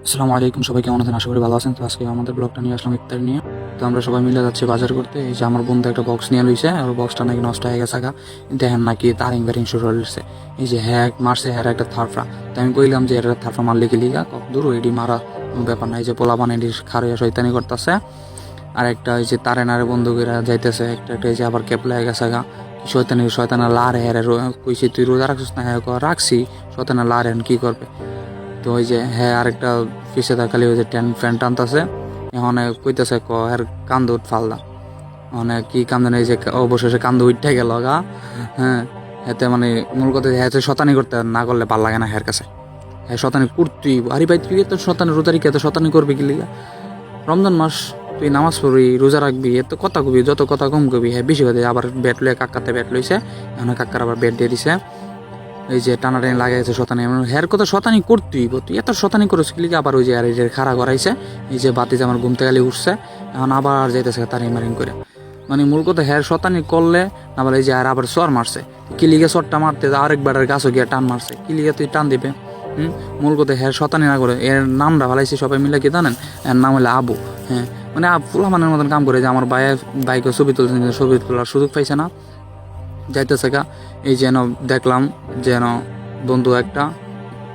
আসসালামু আলাইকুম, সবাই কেমন আছেন? আশা করি ভালো আছেন। তো আজকে আমাদের ব্লগটা নিয়ে আসলাম ইফতার নিয়ে। তো আমরা সবাই মিলে যাচ্ছি বাজার করতে। এই যে আমার বন্ধু একটা বক্স নিয়ে লইছে, আর বক্সটা নাকি নষ্ট হয়ে গেছে গা। দেখেন নাকি তারিং বারিং শুরু হয়েছে। এই যে হ্যাঁ মারছে, হ্যাঁ একটা থারফা। তো আমি কইলাম যে এটা থারফা মারলে কি লিগা দূর এডি মারা কোনো ব্যাপার না। এই যে পোলা বান এডি খারইয়া শয়তানি করতেছে। আর একটা ওই যে তারে নারে বন্ধুকেরা যাইতেছে, একটা এই যে আবার ক্যাপ লেগে গেছে গা। শয়তানা লার হেরে কইছি তুই রোজা রাখছিস না? হ্যাঁ রাখছি। শয়তানা লার হেন কি করবে? তো ওই যে হ্যাঁ আরেকটা পিছে খালি ওই যে ফ্যান টানতেছে। এখন কইতেছে হের কান্দু ফালদা মানে কি কান্দে এই যে অবশেষে কান্দু উঠে গেল গা। হ্যাঁ এতে মানে মূল কথা হ্যাঁ শতানি করতে না করলে ভাল লাগে না হের কাছে। হ্যাঁ শতানি করতুই আরে ভাই, তুই এত শতানি রোজারি এত শতানি করবি কি লিগা? রমজান মাস, তুই নামাজ পড়বি, রোজা রাখবি, এত কথা কবি, যত কথা কম কবি হ্যাঁ বেশি কথা। আবার ব্যাট লয়ে কাকাতে ব্যাট লইছে, এখন কাকার আবার ব্যাট দিয়ে দিছে। এই যে টানাটানি লাগাইছে শতানি, হের কথা শতানি করতেই তুই এত শতানি করেছ কি? আবার ওই যে আর এই যে খাড়া করাইছে। এই যে বাতি যে আমার ঘুমতে গেলে উঠছে, এখন আবার যাইতেছে তারিং মারিং করে। মানে মূল কথা হের শতানি করলে আবার এই যে আর আবার চর মারছে। কিলিগে চরটা মারতে আরেকবার গাছও গিয়ে টান মারছে। কিলিগে তুই টান দিবে? মূল কথা হের শতানি না করে। এর নামটা ভালাইছে সবাই মিলে, কি জানেন? এর নাম হলো আবু। হ্যাঁ মানে ফুলামানের মতন কাম করে। যে আমার বাইকে ছবি তুলছে, ছবি তোলার সুযোগ পাইছে না, যাইতেছে গা। এই যেন দেখলাম যেন বন্ধু একটা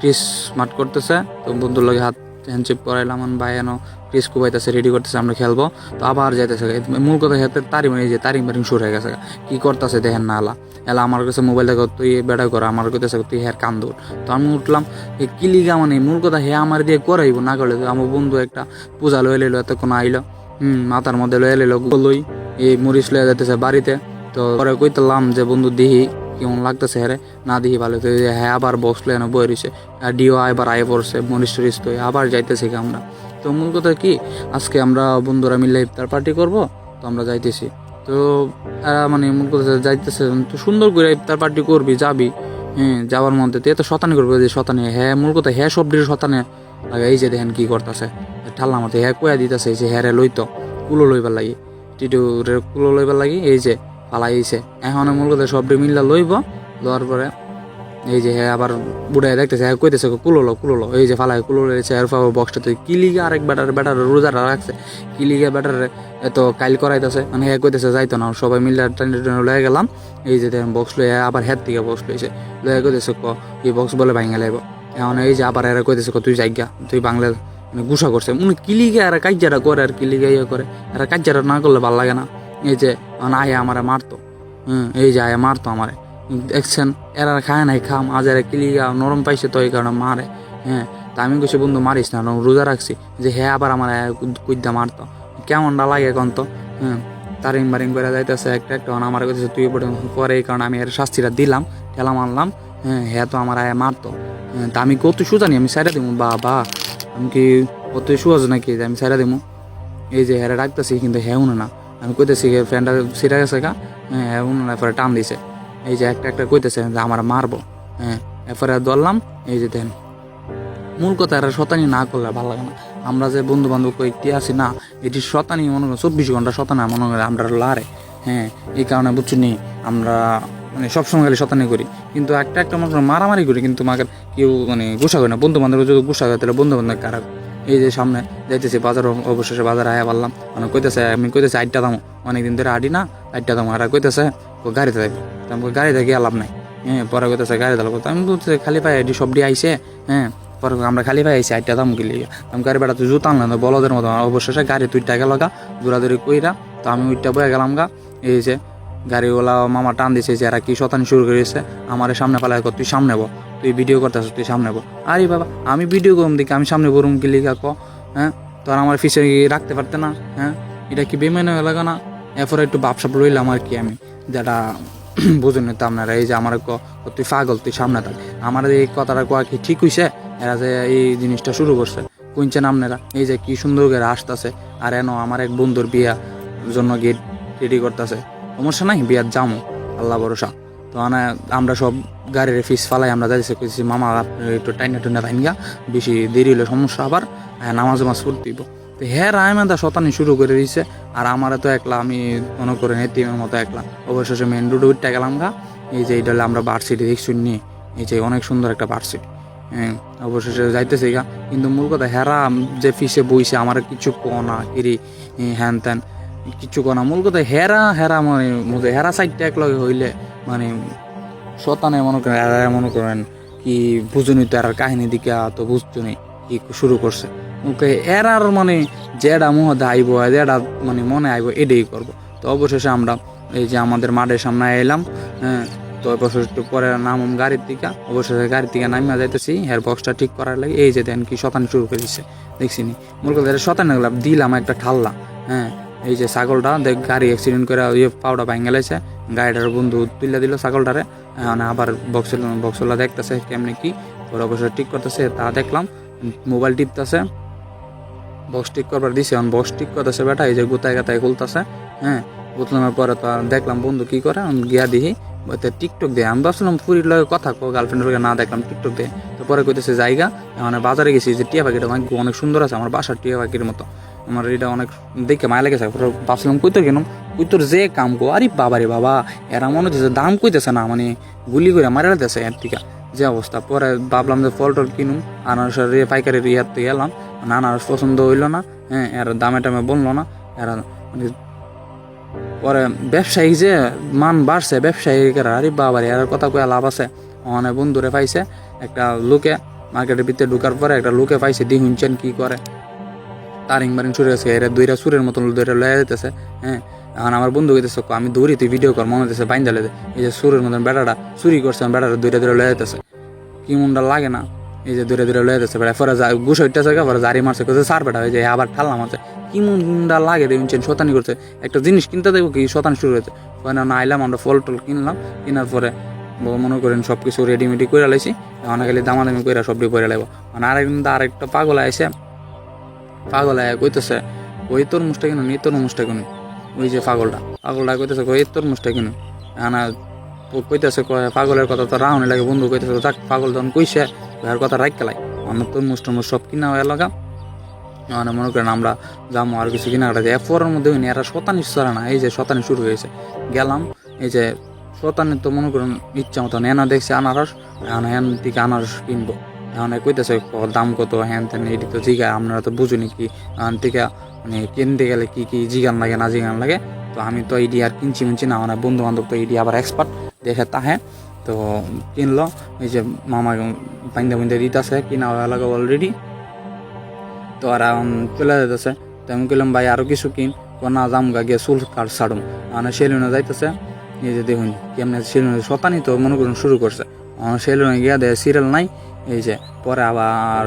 ক্রিস মাঠ করতেছে, তো বন্ধুর লগে হাত হ্যান্ডশেক করাইলাম। ভাই এন ক্রিস কুবাইতেছে, রেডি করতেছে, আমরা খেলবো। তো আবার যাইতেছে মূল কথা হাতে তারিং, এই যে তারিং বারিং শুরু হয়ে গেছে। কি করতেছে দেখেন না এলা এলা আমার কাছে মোবাইল দেখো, তুই বেড়া কর আমার কাছে, তুই হ্যাঁ কান্দুর। তো আমি উঠলাম কিলিগা মানে মূল কথা হ্যাঁ আমার দিয়ে করাইব না করলে। আমার বন্ধু একটা পূজা লয়ে লইলো, এতক্ষণ আইলো মাথার মধ্যে লয়ে লইলো লই এই মরিচ লয়ে যাইতেছে বাড়িতে। তো পরে কইতাম যে বন্ধু দিহি কেমন লাগতেছে হ্যাঁ না দিহি ভালো। তো হ্যাঁ আবার বক্স লয়ে বই রয়েছে, আর ডিও আবার আয় পড়ছে মরিচ টরিচ তো আবার যাইতেছি আমরা। তো মূল কথা কি, আজকে আমরা বন্ধুরা মিলে ইফতার পার্টি করব। তো আমরা যাইতেছি। তো মানে মূল কথা যাইতেছে, তো সুন্দর করে ইফতার পার্টি করবি, যাবি। হ্যাঁ যাওয়ার মধ্যে তো এত শতানি করবে যে শতানি। হ্যাঁ মূল কথা হ্যাঁ সবটির শতানি লাগে। এই যে দেখেন কি করতেছে, ঠাল্লা মতো হ্যাঁ কয়া দিতেছে। এই যে হ্যাঁ রে লইতো কুলো লইবার লাগি, টিটুরের কুলো লইবার লাগি। এই যে পালাইছে, এখন মূল কথা সবটি মিল্লা লইব। লওয়ার পরে এই যে হ্যাঁ আবার বুড়াই দেখতেছে, হ্যাঁ কইতেছে কুলোলো। এই যে ফালাই কুলো লইছে, আর বক্সটা তুই কিলিগে আরেক ব্যাটার রোজাটা রাখছে। কিলিগে ব্যাটার এত কাইল করাইতেছে, মানে হ্যাঁ কইতেছে যাইতো না। সবাই মিল্লা টানি লয়ে গেলাম। এই যে বক্স লয়ে আবার হ্যাঁ থেকে বক্স লইছে, লয়ে কইতেছে এই বক্স বলে ভাঙে লাইব। এখন এই যে আবার এরা কইতেছে তুই যাইগা, তুই বাংলা মানে গুসা করছে মনে কিলিগে আর কাজ্যারা করে, আর কিলিগে ইয়ে করে। এরা কাজ্যারা না করলে ভাল লাগে না। এই যে আয়া আমারে মারতো, এই যে আয়া মারতো আমারে, দেখছেন? এরা খায় নাই খাম, আজ এরা কিলিগা নরম পাইছে তো এই কারণে মারে। হ্যাঁ তা আমি কিছু বন্ধু মারিস না, রোজা রাখছি। যে হ্যাঁ আবার আমার কুইদা মারতো, কেমনটা লাগে এখন তো। তারিং বারিং করে যাইতেছে একটা একটা, আমার কাছে তুই পরে এই কারণে আমি এর শাস্তিটা দিলাম, ঠেলা মারলাম। হ্যাঁ তো আমার আয়া মারতো। তা আমি কত সুজানি আমি সাইডা দিব? বা আমি কি কত সুজ নাকি যে আমি সাইডা দিব? এই যে হ্যাঁ ডাকতেছি কিন্তু হ্যাঁ উনে না। আমি কইতেছি ফ্রেন্ডটা সিরা গেছে গা, হ্যাঁ উনে না, পরে টান দিছে। এই যে একটা একটা কইতেছে যে আমার মারবো। হ্যাঁ এরপরে ধরলাম। এই যে দেন মূল কথা এরা শতানি না করলে ভালো লাগে না। আমরা যে বন্ধু বান্ধব কয়েকটি আছি না, এটি শতানি মনে করেন 24 ঘন্টা শতানি মনে করেন আমরা লারে। হ্যাঁ এই কারণে বুঝছি নি আমরা মানে সবসময় খালি শতানি করি, কিন্তু একটা একটা মনে করেন মারামারি করি, কিন্তু আমাকে কেউ মানে গুসা করে না। বন্ধু বান্ধব যদি গুসা করে তাহলে বন্ধু বান্ধব খারাপ। এই যে সামনে যাইতেছি বাজার, অবশেষে বাজারে আয়া পারলাম। মানে কইতেছে আমি কইতেছি 8টা দামো, অনেকদিন ধরে আডি না 8টা দামো। আর কইতেছে গাড়িতে যাইব, আমি গাড়িতে গিয়ে লাভ নাই। হ্যাঁ পরে কইতেছে গাড়ি দাম, আমি বলতে খালি পাই এটি সবটি আইসে। হ্যাঁ পরে আমরা খালি পাই আইসি 8টা দাম গেলে আমি গাড়ি বেড়া তুই জুতা আনলাম বলদের মতো। অবশেষে গাড়ি তুইটা গেল গা দৌড়াদৌড়ি কইরা। তো আমি ওইটা বয়ে গেলাম গা। এই যে গাড়িওয়ালা মামা টান দিছে যে এরা কি শতানি শুরু করেছে, আমার সামনে পালাই তুই সামনে বো, তুই ভিডিও করতেছ তুই সামনে বো। আরে বাবা আমি ভিডিও করুম দেখি আমি সামনে বরুম গেলি ক। হ্যাঁ তোর আমার ফিসে রাখতে পারতে না? হ্যাঁ এটা কি বেমানে লাগে না? এরপরে একটু বাপসাপ লইলাম আর কি আমি, যেটা বুঝুন তো আপনারা। এই যে আমার তুই পাগল তুই সামনে থাক, আমার এই কথাটা কোয়া কি ঠিক হইছে? এরা যে এই জিনিসটা শুরু করছে কুইনছেন আপনারা। এই যে কি সুন্দর করে আসতেছে, আর এনো আমার এক বন্ধুর বিয়া জন্য গেট রেডি করতেছে। সমস্যা নাই, বিয়ার যামো, আল্লাহ ভরসা। তো আমরা সব গাড়ির ফিস ফালাই আমরা যাইতেছি মামা একটু টাইনা টুনা টাইনগা, বেশি দেরি হলে সমস্যা আবার। নামাজ পড়তে দিব। তো হ্যাঁ রায়মাদা শতানি শুরু করে দিয়েছে, আর আমারে তো একলা, আমি মনে করেন এতিমের মতো একলা। অবশেষে মেন রোডে উঠতে গেলাম গা। এই যে এইটা আমরা বার্সিটি দেখছি নিয়ে, এই যে অনেক সুন্দর একটা বার্সিটি। হ্যাঁ অবশেষে যাইতেছে গা, কিন্তু মূল কথা হেরা যে ফিসে বইছে আমার কিছু কনা কিরি হ্যান ত্যান কিছু কনা, মূল কথা হেরা হেরা মানে হেরা সাইডটা এক লগে হইলে মানে শতানে মনে করেন এরা মনে করেন কি বুঝুনি তো এরার কাহিনী দিকে তো বুঝতো নি কি শুরু করছে ওকে এরার মানে যেটা মুহতে আইব যেটা মানে মনে আইব এটাই করব। তো অবশেষে আমরা এই যে আমাদের মাঠের সামনে এলাম, হ্যাঁ তো অবশেষে একটু পরে নামম গাড়ির থেকে, অবশেষে গাড়ির থেকে নামিয়া যাইতেছি হেয়ার বক্সটা ঠিক করার লাগে। এই যে দেন কি শতান শুরু করে দিচ্ছে দেখছি নি, মূল কথা শতান দিলাম একটা ঠাল্লা। হ্যাঁ এই যে ছাগলটা দেখ গাড়ি অ্যাক্সিডেন্ট করে পাউডা ভাঙ গেলেছে, গাড়িটার বন্ধু তুলে দিল ছাগলটারে, মানে আবার বক্সলা দেখতেছে কেমনি কি ওরা অবশ্যই ঠিক করতেছে তা দেখলাম, মোবাইল টিপতেছে, বক্স ঠিক করবার দিছে, বক্স ঠিক করতেছে বেটা এই যে গোতায় গাতায় খুলতেছে। হ্যাঁ গুতলানোর পরে তো দেখলাম বন্ধু কি করে, গিয়া দিহি টিকটক দিয়ে, আমি ভাবছিলাম পুরীর লগে কথা কো গার্লফ্রেন্ডের লগে, না দেখলাম টিকটক দিয়ে। তো পরে কইতেছে জায়গা মানে বাজারে গেছি যে টিয়া পাখিটা অনেক সুন্দর আছে, আমার বাসার টিয়া পাখির মতো, আমার এটা অনেক দেখে মায়া লেগেছে। ভাবছিলাম কইতর কেন কইতর যে কাম কো, আরে বাবারে বাবা এরা মনে হচ্ছে দাম কইতেছে না, মানে গুলি করে মারা দিতেছে এর থেকে যে অবস্থা। পরে ভাবলাম যে ফল টল কিনুম, আনারসের পাইকারির ইয়ার থেকে এলাম, আনারস পছন্দ হইলো না, হ্যাঁ এর দামে টামে বললো না এরা, মানে পরে ব্যবসায়িক যে মান বাড়ছে ব্যবসায়িকেরা, আরে বাবারে এর কথা কয়ে লাভ আছে। অনেক বন্ধুরে পাইছে একটা লোকে মার্কেটের ভিতরে ঢুকার পরে একটা লোকে পাইছে দি হুঁচেন কি করে তারিং বারিং শুরু হয়েছে, এরা দুইটা সুরের মতন দুইটা লয়ে যেতেছে। হ্যাঁ এখন আমার বন্ধু কইতেছে আমি দৌড়ি তুই ভিডিও কর, মনে হতেছে বাইন দালে এই যে সুরের মতন বেটাটা চুরি করছে, বেটাটা দুইটা লয়ে যেতেছে, কি মনটা লাগে না, এই যে দূরে লয়ে যাচ্ছে বেড়া পরে গুছ হইতেছে পরে জারি মারছে কোথায় সার বেটা হয়ে যায় আবার ঠাল্লা মারছে, কি মনটা লাগে রে শতানি করছে। একটা জিনিস কিনতে দেবো কি শতানি শুরু হয়েছে, না আইলাম আমরা ফল টল কিনলাম, কেনার পরে মনে করেন সব কিছু রেডিমেডি করে লাইছি, অনেক খালি দামাদামি করে সবটি করে লাগবো। মানে আরেকটা পাগল আইসে, পাগল আয় কইতেছে ওই তোর মুখটা কিনুন এই তোর মুখটা কিনুন, ওই যে পাগলটা কইতেছে ওই তোর মুখটা কিনুন, না কইতেছে পাগলের কথা তো রাউনি লাগে, বন্ধু কইতেছে যাক পাগল যখন কইছে ভাইয়ের কথা রাখ খেলাই আমার তোর মুষ্ট সব কিনা হয়ে লাগা। মানে মনে করেন আমরা যাবো আর কিছু কেনাকাটা যায় এরপরের মধ্যে হইনি, এরা শতানি চলে না, এই যে শতানি শুরু হয়েছে গেলাম, এই যে শতানি তো মনে করেন ইচ্ছা মতন এনা দেখছে আনারস, হ্যান দিকে আনারস কিনবো, এখন কইতেছে দাম কত হ্যান তেন, এটি তো জিগায় আপনারা তো বুঝুনি কি এখন থেকে মানে কিনতে গেলে কি কি জিগান লাগে না জিগান লাগে। তো আমি তো ইডি আর কিনছি মিনছি না, মানে বন্ধু বান্ধব তো ইডি আবার এক্সপার্ট দেখে তাহে তো কিনলো, এই যে মামা বাইন্দা বাইন্দা দিতেছে কিনা হয়ে লাগে অলরেডি। তো আর চলে যেতেছে, তো আমি বললাম ভাই আরও কিছু কিন, না যাম গা গিয়ে চুল কাট ছাড়ুম, মানে সেলুনে যাইতেছে, এই যে দেখুন কেমনি সেলুনে শতানি তো মনে করুন শুরু করছে, সেলুনে গিয়া দেয় সিরিয়াল নাই, এই যে পরে আবার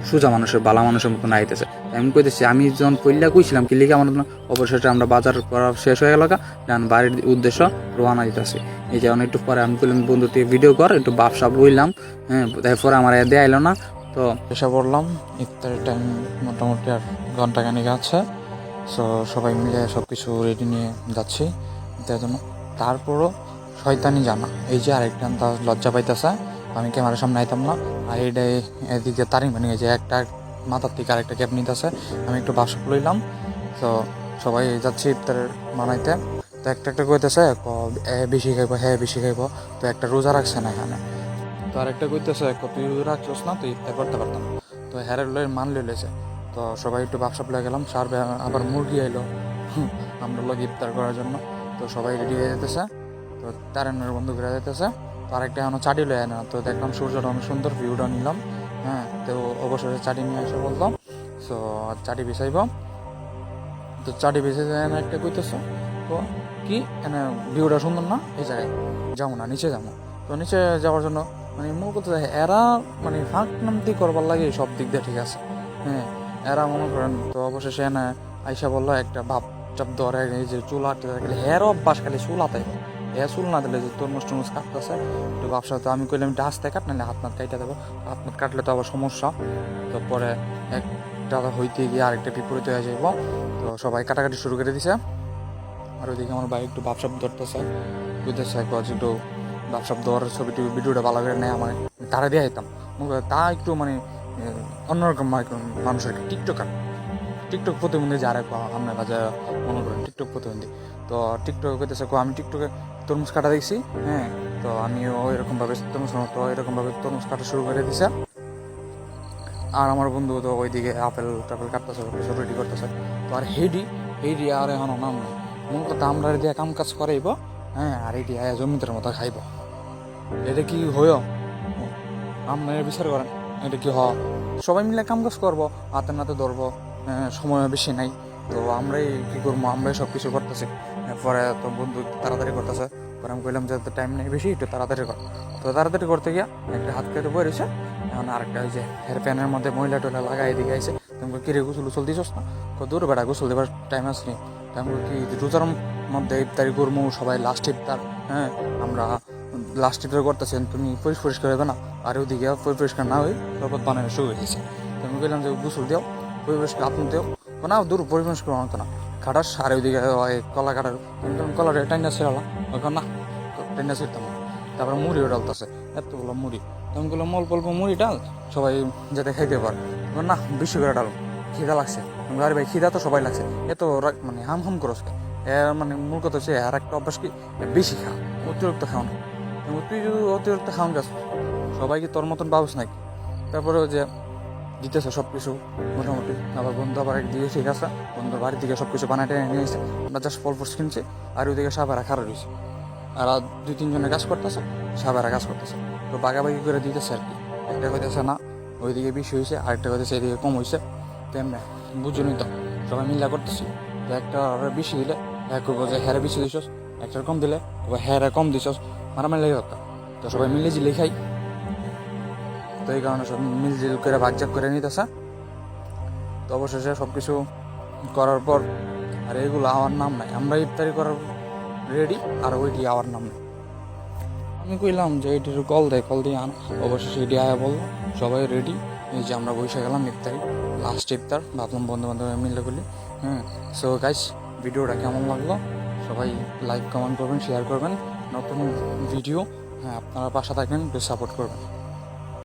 সোজা মানুষের বালা মানুষের মতন আইতেছে। আমি কইতেছি আমি যখন কইলা কইছিলাম কি লিখে আমার অবশেষে আমরা বাজার করা শেষ হয়ে গেল, কারণ বাড়ির উদ্দেশ্য রোয়ানা দিতেছি। এই যে একটু পরে আমি বললাম বন্ধু তুই ভিডিও কর, একটু বাপসাপ বইলাম, হ্যাঁ তারপরে আমার দেয়া এলো না, তো এসে পড়লাম ইফতারের টাইম মোটামুটি আর ঘন্টাখানিক আছে। সো সবাই মিলে সব কিছু রেডি নিয়ে যাচ্ছি তার জন্য। তারপরও শয়তানি জানা এই যে আরেকটা লজ্জা পাইতেছে, আমি ক্যামেরার সামনে আইতাম না, আর এইটাই এদিকে তারিং বানিয়ে গেছে একটা মাথার থেকে আরেকটা ক্যাব নিতেছে, আমি একটু বাসক লইলাম। তো সবাই যাচ্ছি ইফতারের বানাইতে, তো একটা একটা কইতেছে বেশি খাইব, হ্যাঁ বেশি খাইব, তো একটা রোজা রাখছে না এখানে, তো আরেকটা কইতেছে তুই রাখছস না তুই ইফতার করতে পারতাম, তো হ্যারের লয়ের মান লইলেছে। তো সবাই একটু বাপসাপ লেগে গেলাম, সার আবার মুরগি আইলো আমরা লোক ইফতার করার জন্য। তো সবাই রেডি হয়ে যেতেছে, তো তারান্নের বন্ধু ঘুরে যেতেছে, তো আরেকটা এখনো চাটি লয়ে না, তো দেখলাম সূর্যটা অনেক সুন্দর ভিউটা নিলাম। হ্যাঁ তো অবশ্যই চাটি নিয়ে এসে বললাম, সো চাটি বিছাইব, তো চাটি বেছে এনে একটা কইতেছে তো কি এনে ভিউটা সুন্দর না, এই জায়গায় যাবো না নিচে যাবো। তো নিচে যাওয়ার জন্য মানে মূল কথা এরা মানে ফাঁক নামতি করবার লাগে সব দিক দিয়ে ঠিক আছে, হ্যাঁ এরা মনে করেন। তো অবশেষে এনে আইসা বললো একটা ভাব চাপ ধরে, এই যে চুল হাঁটতে গেলে হের অভ্যাস খালি চুল হাতে, হ্যাঁ চুল না দিলে যে তরমুজ টরমুজ কাটতেছে একটু ব্যবসা। তো আমি কইলাম একটু হাসতে কাট, নাহলে হাত মাত কাইটা দেবো, হাত মাত কাটলে তো আবার সমস্যা। তো পরে একটা হইতে গিয়ে আরেকটা বিপরীত হয়ে যাইব, তো সবাই কাটাকাটি শুরু করে দিছে। আর ওইদিকে আমার ভাই একটু ভাবসাব ধরতেছে, বুঝতেছে একটু ভাবসাব ধরার ছবিটি ভিডিওটা ভালো করে নেয়, আমার তারা দিয়ে যেতাম তা একটু মানে অন্যরকম মানুষ আর কি, টিকটক প্রতিবন্ধী যারা আপনার কাছে মনে করেন টিকটক প্রতিবন্ধী। তো টিকটক করতেছে আমি টিকটকে তরমুজ কাটা দেখছি, হ্যাঁ তো আমিও এরকমভাবে তরমুজ তো এরকমভাবে তরমুজ কাটা শুরু করে দিছে। আর আমার বন্ধু তো ওইদিকে আপেল টাপেল কাটতেছে কিছু রেডি করতেছে। তো আর হেডি আর এখনো নাম নাই। মূল কথা আমরা দিয়ে কাম কাজ করাইব, হ্যাঁ, আর এটি জমিদার মতো খাইব। এটা কি হইও আপনার বিচার করেন, এটা কি সবাই মিলে কাম কাজ করবো, হাতে নাতে ধরবো, সময় বেশি নাই। তো আমরাই কি করবো, আমরাই সব কিছু করতেছি। পরে তো বন্ধু তাড়াতাড়ি করতেছে, পরে আমি বললাম যে টাইম নেই বেশি, একটু তাড়াতাড়ি কর। তো তাড়াতাড়ি করতে গিয়া একটা হাত কেটে বই রয়েছে, এখন আরেকটা ওই যে হেয়ার প্যানের মধ্যে ময়লা টয়লা লাগাই দিকে আইসে। তুমি কিরে গোসল উসল দিছস না? দূর বেড়া, গোসল দেবার টাইম আসনি। আমি কি রোজার মধ্যে ইফতারি করবো, সবাই লাস্ট ইফতার, হ্যাঁ আমরা লাস্ট ইফতার করতেছেন, তুমি পরিষ্কার হবে না? আর ওদিকে পরিষ্কার না হয়ে শরবত বানানো শুরু হয়ে গেছে। তো আমি বললাম যে গোসল দেও, পরিষ্কার আপনি দেও না, দূর পরিষ্কার হতো না খাটাস। আর ওইদিকে কলা কাটার কলার টাইনা ছিলাম, ওখানে না টাইনা ছিলতাম না। তারপরে মুড়িও ডালতেছে, এতগুলো মুড়ি। তুমি বললাম অল্প অল্প মুড়ি ডাল, সবাই যাতে খাইতে পারে। না, বেশি করে ডাল, খিদা লাগছে। আরে ভাই, খিদা তো সবাই লাগছে, এত মানে হাম করস। এর মানে মূল কথা হচ্ছে আর একটা অভ্যাস কি, বেশি খা, অতিরিক্ত খাও না। তুই যদি অতিরিক্ত খাওয়ান গাছ, সবাই কি তোর মতন পাবস নাকি? তারপরে যে দিতেছে সব কিছু মোটামুটি। আবার বন্ধু আবার একদিকে ঠিক আছে, বন্ধুর বাড়ির দিকে সব কিছু বানাতে নিয়ে এসে আমরা জাস্ট ফল ফ্রুটস কিনছি। আর ওইদিকে সাবারা খারাপ রয়েছে, আর 2-3 জনে কাজ করতেছে, সাবারা কাজ করতেছে। তো বাগাবাগি করে দিতেছে আর কি। একটা কইতেছে না ওইদিকে বেশি হয়েছে, আরেকটা কইতেছে এদিকে কম হয়েছে। তো এমনি বুঝুনি তো, সবাই মিলা করতেছি। তো একটা বেশি দিলে এক করবো যে হ্যারে বেশি দিছস, একটার কম দিলে হ্যারে কম দিছস, মারামারি লেগে দরকার। তো সবাই মিলে জিলে খাই। তো এই কারণে সব মিলজিল করে ভাগজাগ করে নিতেছে। তো অবশেষে সব কিছু করার পর, আর এগুলো আমার নাম নাই, আমরা ইফতারি করার রেডি, আর ওইটি আমার নাম নাই। আমি কইলাম যে এটির কল দিয়ে আন। অবশেষে এটি আয়া বললো সবাই রেডি। এই যে আমরা বসে গেলাম ইফতারি, লাস্ট ইফতার। ভাবলাম বন্ধু বান্ধব মিলে বলি। সো গাইস, ভিডিওটা কেমন লাগলো সবাই লাইক কমেন্ট করবেন, শেয়ার করবেন। নতুন ভিডিও, হ্যাঁ, আপনারা পাশে থাকবেন, একটু সাপোর্ট করবেন।